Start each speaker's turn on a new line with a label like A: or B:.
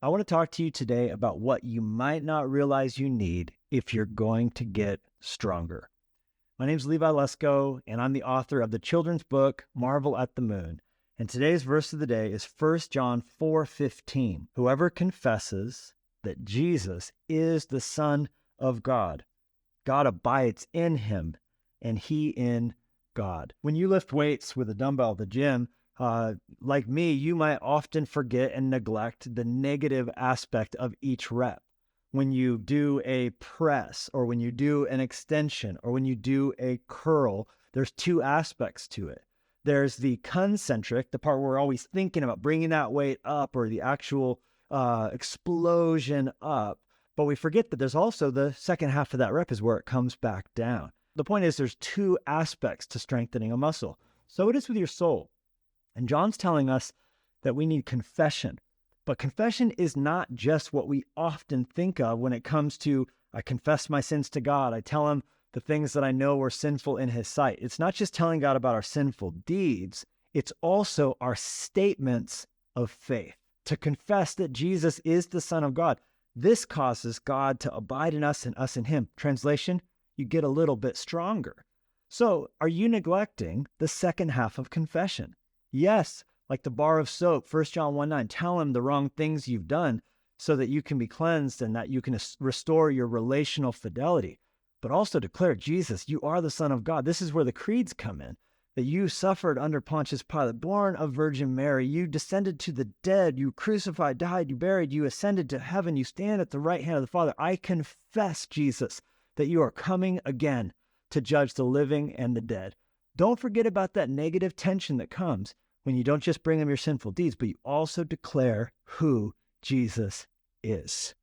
A: I want to talk to you today about what you might not realize you need if you're going to get stronger. My name is Levi Lesko, and I'm the author of the children's book, Marvel at the Moon. And today's verse of the day is 1 John 4:15. Whoever confesses that Jesus is the Son of God, God abides in him, and he in God. When you lift weights with a dumbbell at the gym, like me, you might often forget and neglect the negative aspect of each rep. When you do a press, or when you do an extension, or when you do a curl, there's two aspects to it. There's the concentric, the part where we're always thinking about bringing that weight up, or the actual explosion up. But we forget that there's also the second half of that rep is where it comes back down. The point is there's two aspects to strengthening a muscle. So it is with your soul. And John's telling us that we need confession. But confession is not just what we often think of when it comes to, I confess my sins to God. I tell him the things that I know are sinful in his sight. It's not just telling God about our sinful deeds. It's also our statements of faith. To confess that Jesus is the Son of God. This causes God to abide in us and us in him. Translation, you get a little bit stronger. So are you neglecting the second half of confession? Yes, like the bar of soap, 1 John 1:9, tell him the wrong things you've done so that you can be cleansed and that you can restore your relational fidelity. But also declare, Jesus, you are the Son of God. This is where the creeds come in, that you suffered under Pontius Pilate, born of Virgin Mary. You descended to the dead. You crucified, died, you buried, you ascended to heaven. You stand at the right hand of the Father. I confess, Jesus, that you are coming again to judge the living and the dead. Don't forget about that negative tension that comes when you don't just bring him your sinful deeds, but you also declare who Jesus is.